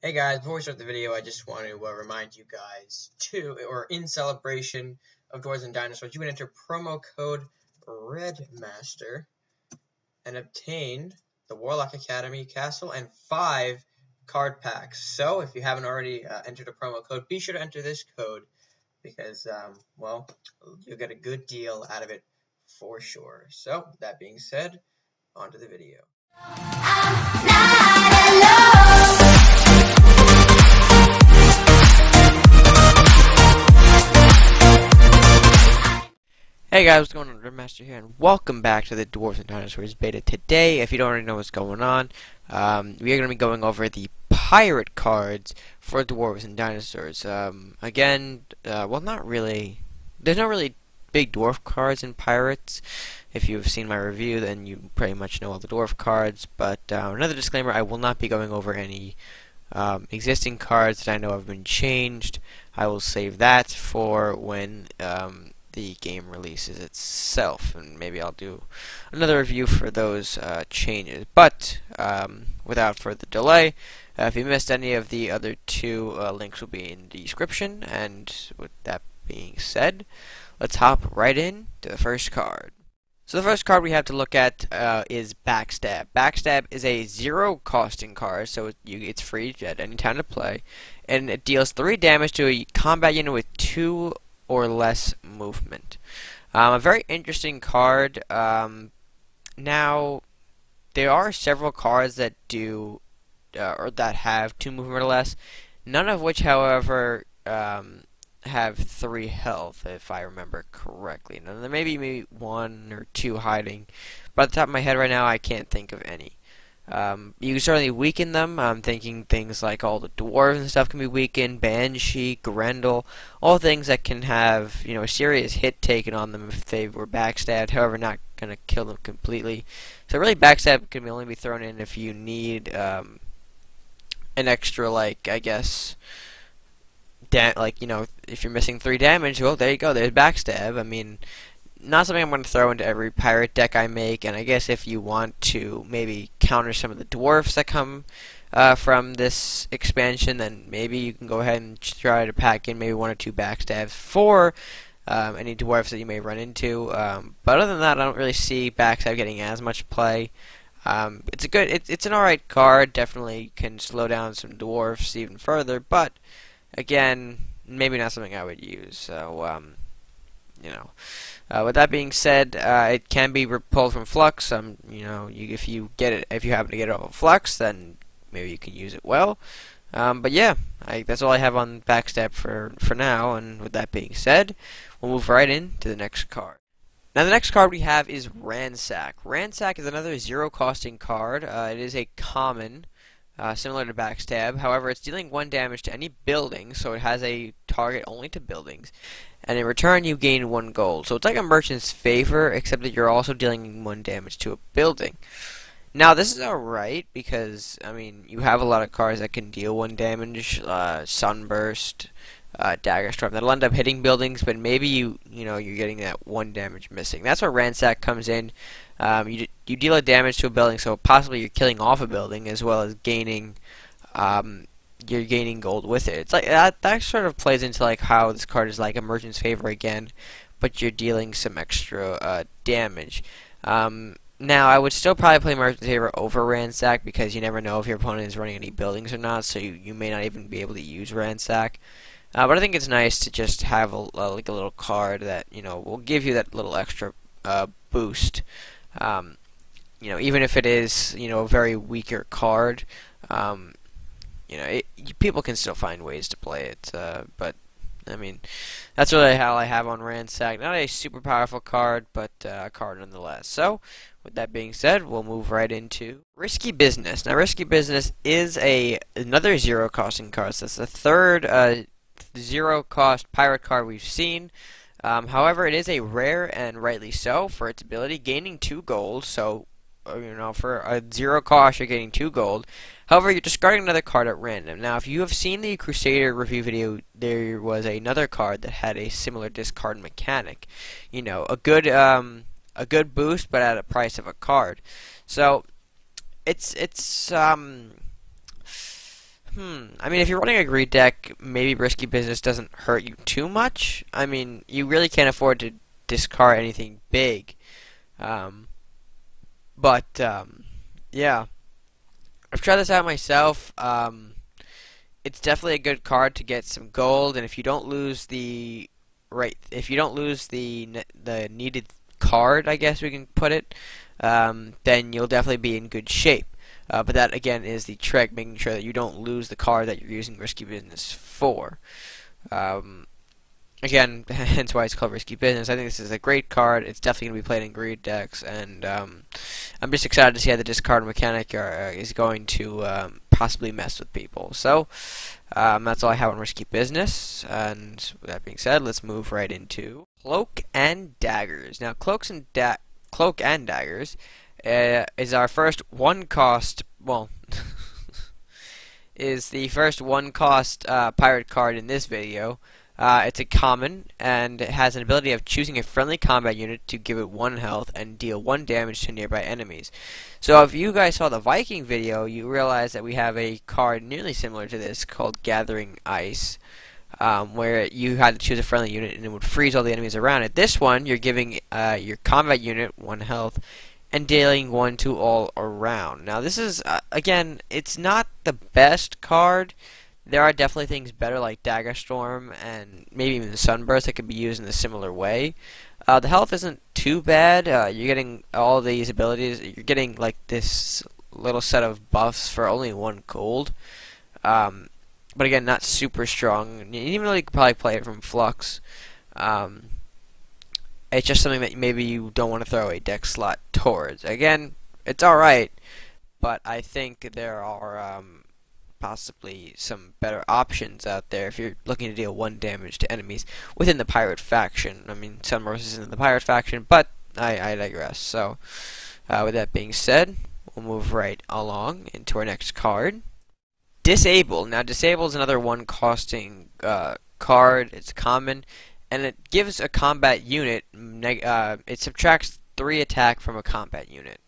Hey guys, before we start the video, I just want to remind you guys in celebration of Dwarves and Dinosaurs, you can enter promo code RedMaster and obtain the Warlock Academy Castle and 5 card packs. So if you haven't already entered a promo code, be sure to enter this code because, well, you'll get a good deal out of it for sure. So, that being said, on to the video. I'm not alone. Hey guys, what's going on? RedMaster here, and welcome back to the Dwarves and Dinosaurs beta. Today, if you don't already know what's going on, we are going to be going over the pirate cards for Dwarves and Dinosaurs. Again, well, not really. There's not really big dwarf cards in pirates. If you've seen my review, then you pretty much know all the dwarf cards. But another disclaimer: I will not be going over any existing cards that I know have been changed. I will save that for when the game releases itself, and maybe I'll do another review for those changes. But without further delay, if you missed any of the other two, links will be in the description. And with that being said, let's hop right in to the first card. So the first card we have to look at is Backstab. Backstab is a zero costing card, so it's free at any time to play, and it deals 3 damage to a combat unit with 2 or less movement. A very interesting card. Now, there are several cards that do or that have 2 movement or less, none of which, however, have 3 health, if I remember correctly. Now, there may be maybe 1 or 2 hiding, but at the top of my head right now, I can't think of any. You can certainly weaken them. I'm thinking things like all the dwarves and stuff can be weakened, Banshee, Grendel, all things that can have, a serious hit taken on them if they were backstabbed, however not going to kill them completely. So really backstab can only be thrown in if you need an extra, I guess, if you're missing 3 damage, well, there you go, there's backstab. I mean, not something I'm going to throw into every pirate deck I make, and I guess if you want to maybe counter some of the dwarfs that come from this expansion, then maybe you can go ahead and try to pack in maybe 1 or 2 backstabs for any dwarfs that you may run into. But other than that, I don't really see backstab getting as much play. It's an alright card, definitely can slow down some dwarfs even further, but again, maybe not something I would use. So, with that being said, it can be pulled from Flux. If you happen to get it off of Flux, then maybe you can use it well. But yeah, that's all I have on Backstab for now. And with that being said, we'll move right into the next card. Now the next card we have is Ransack. Ransack is another zero costing card. It is a common. Similar to Backstab, however, it's dealing 1 damage to any building, so it has a target only to buildings, and in return you gain 1 gold. So it's like a Merchant's Favor, except that you're also dealing 1 damage to a building. Now this is alright, because, I mean, you have a lot of cards that can deal 1 damage, Sunburst, Dagger Storm, that'll end up hitting buildings, but maybe you're getting that 1 damage missing. That's where Ransack comes in. You deal a damage to a building, so possibly you're killing off a building as well as gaining, you're gaining gold with it. It's like that sort of plays into like how this card is like a Merchant's Favor again, but you're dealing some extra damage. Now I would still probably play Merchant's Favor over Ransack because you never know if your opponent is running any buildings or not, so you may not even be able to use Ransack. But I think it's nice to just have like a little card that will give you that little extra boost. Even if it is a very weaker card, people can still find ways to play it. But I mean, that's really how I have on Ransack. Not a super powerful card, but a card nonetheless. So, with that being said, we'll move right into Risky Business. Now, Risky Business is another zero costing card. So that's the third zero cost pirate card we've seen. However, it is a rare, and rightly so, for its ability, gaining 2 gold. So, for a 0 cost, you're getting 2 gold. However, you're discarding another card at random. Now, if you have seen the Crusader review video, there was another card that had a similar discard mechanic. A good boost, but at a price of a card. So, it's I mean, if you're running a greed deck, maybe risky business doesn't hurt you too much. I mean, you really can't afford to discard anything big. Um, but yeah, I've tried this out myself. It's definitely a good card to get some gold, and if you don't lose the the needed card, I guess we can put it, then you'll definitely be in good shape. But that again is the trick, making sure that you don't lose the card that you're using risky business for. Again, hence why it's called risky business. I think this is a great card. It's definitely going to be played in greed decks, and I'm just excited to see how the discard mechanic is going to possibly mess with people. So that's all I have on risky business. And with that being said, let's move right into cloak and daggers. Now, cloak and daggers is our first one-cost. Well, is the first one-cost pirate card in this video. It's a common, and it has an ability of choosing a friendly combat unit to give it 1 health and deal 1 damage to nearby enemies. So if you guys saw the Viking video, you realize that we have a card nearly similar to this called Gathering Ice, where you had to choose a friendly unit and it would freeze all the enemies around it. This one, you're giving your combat unit 1 health and dealing 1 to all around. Now this is, again, it's not the best card. There are definitely things better like Dagger Storm and maybe even Sunburst that could be used in a similar way. The health isn't too bad. You're getting all these abilities. You're getting like this little set of buffs for only 1 gold. But again, not super strong. Even though you could probably play it from Flux. It's just something that maybe you don't want to throw a deck slot towards. Again, it's alright, but I think there are possibly some better options out there if you're looking to deal 1 damage to enemies within the pirate faction. I mean, Sunburst isn't in the pirate faction, but I digress. So, with that being said, we'll move right along into our next card. Disable. Now, Disable is another 1-costing card. It's common, and it gives a combat unit, it subtracts 3 attack from a combat unit.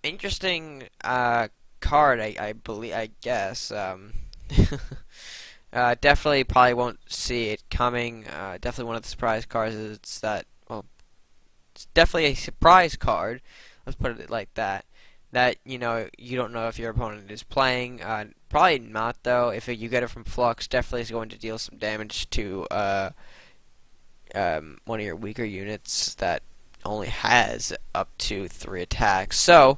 Interesting card, I guess. Definitely probably won't see it coming. Definitely one of the surprise cards is that, well, it's definitely a surprise card. Let's put it like that. That, you know, you don't know if your opponent is playing. Probably not, though. If you get it from Flux, definitely is going to deal some damage to one of your weaker units that only has up to 3 attacks. So,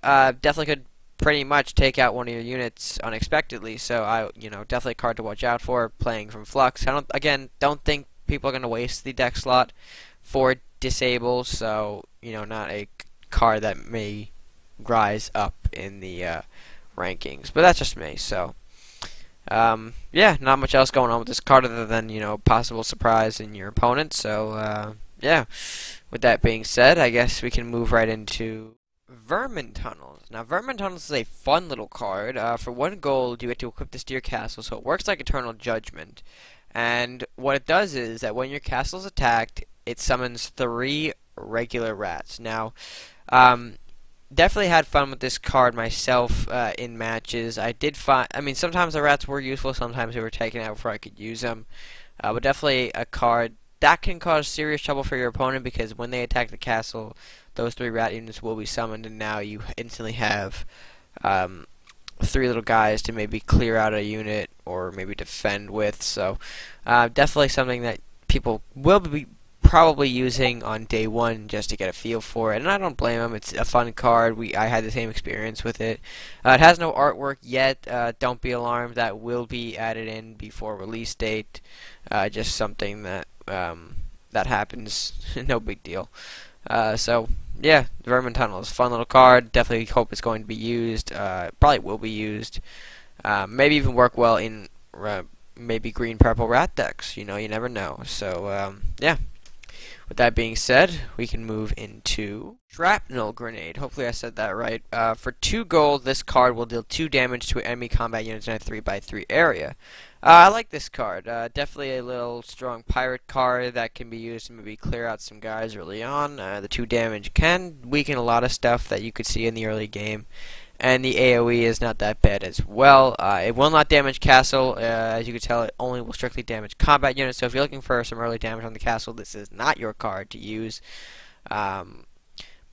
definitely could pretty much take out one of your units unexpectedly. So, definitely a card to watch out for playing from Flux. I don't think people are going to waste the deck slot for Disable. So, not a card that may rise up in the rankings. But that's just me. So, yeah, not much else going on with this card other than, possible surprise in your opponent. So, yeah, with that being said, I guess we can move right into Vermin Tunnels. Now, Vermin Tunnels is a fun little card. For 1 gold, you get to equip this to your castle, so it works like Eternal Judgment. And what it does is that when your castle is attacked, it summons 3 regular rats. Now, definitely had fun with this card myself in matches. I mean, sometimes the rats were useful, sometimes they were taken out before I could use them. But definitely a card that can cause serious trouble for your opponent, because when they attack the castle, those 3 rat units will be summoned, and now you instantly have 3 little guys to maybe clear out a unit or maybe defend with. So definitely something that people will be probably using on day 1 just to get a feel for it, and I don't blame them. It's a fun card. I had the same experience with it. It has no artwork yet. Don't be alarmed. That will be added in before release date. Just something that that happens. No big deal. So yeah, Vermin Tunnel is a fun little card. Definitely hope it's going to be used. Probably will be used. Maybe even work well in maybe green-purple rat decks. You never know. So yeah. With that being said, we can move into Shrapnel Grenade. Hopefully I said that right. For 2 gold, this card will deal 2 damage to enemy combat units in a 3x3 area. I like this card. Definitely a little strong pirate card that can be used to maybe clear out some guys early on. The 2 damage can weaken a lot of stuff that you could see in the early game. and the AoE is not that bad as well. It will not damage castle. As you can tell, it only will strictly damage combat units. So if you're looking for some early damage on the castle, this is not your card to use. But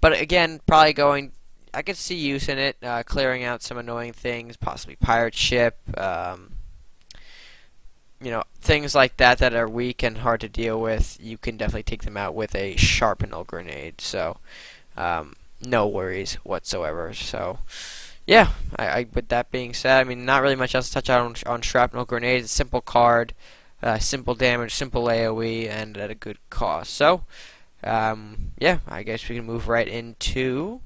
again, probably I could see use in it, clearing out some annoying things, possibly pirate ship, things like that that are weak and hard to deal with. You can definitely take them out with a shrapnel grenade. So, no worries whatsoever. So, yeah, with that being said, I mean, not really much else to touch on shrapnel grenades. It's a simple card, simple damage, simple AoE, and at a good cost. So, yeah, I guess we can move right into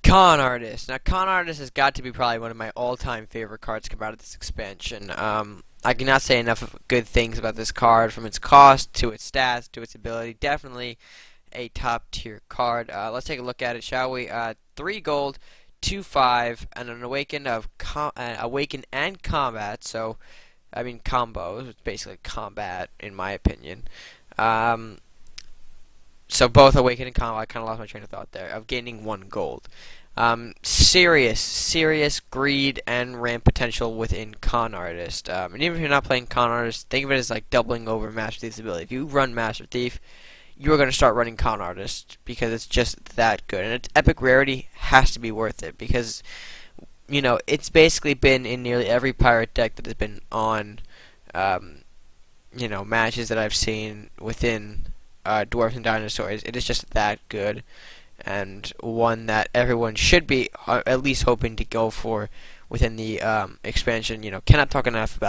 Conartist. Now, Conartist has got to be probably one of my all-time favorite cards to come out of this expansion. I cannot say enough good things about this card, from its cost to its stats to its ability. Definitely a top-tier card. Let's take a look at it, shall we? 3 gold, 2/5, and an awaken and combat. So, I mean, combos. It's basically combat, in my opinion. So both awaken and combat. I kind of lost my train of thought there. Of gaining 1 gold. Serious greed and ramp potential within Conartist. And even if you're not playing Conartist, think of it as like doubling over Master Thief's ability. If you run Master Thief, you're going to start running Conartist because it's just that good. And its epic rarity has to be worth it because, it's basically been in nearly every pirate deck that has been on, matches that I've seen within Dwarves and Dinosaurs. It is just that good, and one that everyone should be at least hoping to go for within the expansion. Cannot talk enough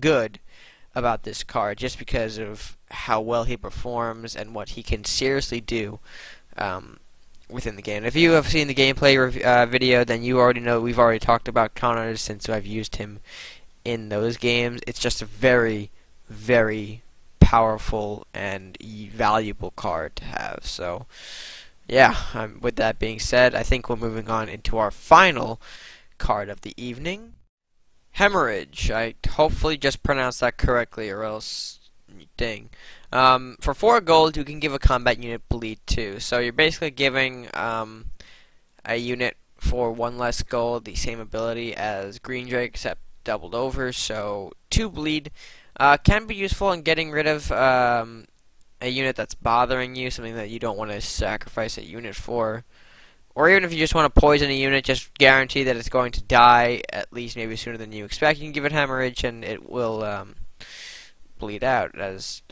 good about this card just because of how well he performs and what he can seriously do within the game. If you have seen the gameplay video, then you already know we've already talked about Conartist since I've used him in those games. It's just a very, very powerful and valuable card to have. So, yeah, with that being said, I think we're moving on into our final card of the evening. Hemorrhage. I hopefully just pronounced that correctly, or else, dang. For 4 gold, you can give a combat unit bleed too. So you're basically giving a unit for 1 less gold, the same ability as Green Drake, except doubled over. So 2 bleed. Can be useful in getting rid of a unit that's bothering you, something that you don't want to sacrifice a unit for. Or even if you just want to poison a unit, just guarantee that it's going to die, at least maybe sooner than you expect. You can give it hemorrhage and it will bleed out, as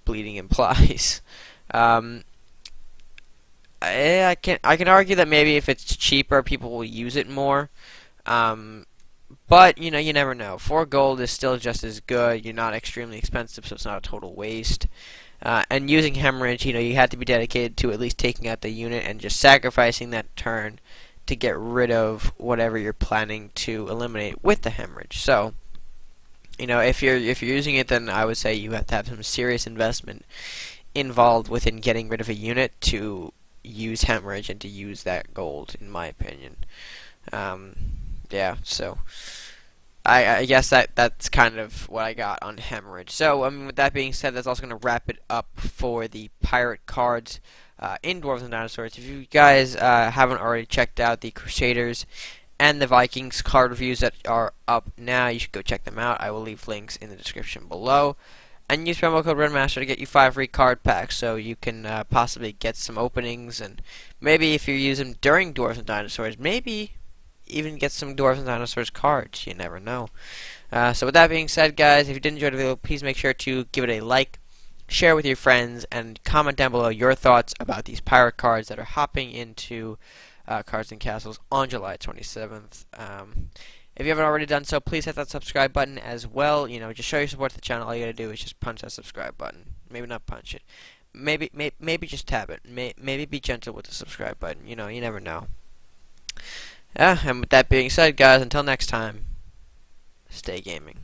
bleeding implies. I can argue that maybe if it's cheaper, people will use it more. But, you never know. 4 gold is still just as good. You're not extremely expensive, so it's not a total waste. And using hemorrhage, you have to be dedicated to at least taking out the unit and just sacrificing that turn to get rid of whatever you're planning to eliminate with the hemorrhage. So, if you're using it, then I would say you have to have some serious investment involved within getting rid of a unit to use hemorrhage and to use that gold, in my opinion. Yeah, so I guess that's kind of what I got on hemorrhage. So, with that being said, that's also going to wrap it up for the pirate cards in Dwarves and Dinosaurs. If you guys haven't already checked out the Crusaders and the Vikings card reviews that are up now, you should go check them out. I will leave links in the description below. And use promo code RedMaster to get you 5 free card packs, so you can possibly get some openings, and maybe if you use them during Dwarves and Dinosaurs, maybe even get some Dwarves and Dinosaurs cards. You never know. So with that being said, guys, if you did enjoy the video, please make sure to give it a like, share with your friends, and comment down below your thoughts about these pirate cards that are hopping into Cards and Castles on July 27th. If you haven't already done so, please hit that subscribe button as well. Just show your support to the channel. All you gotta do is just punch that subscribe button. Maybe not punch it. Maybe just tap it. Maybe be gentle with the subscribe button. You never know. And with that being said, guys, until next time, stay gaming.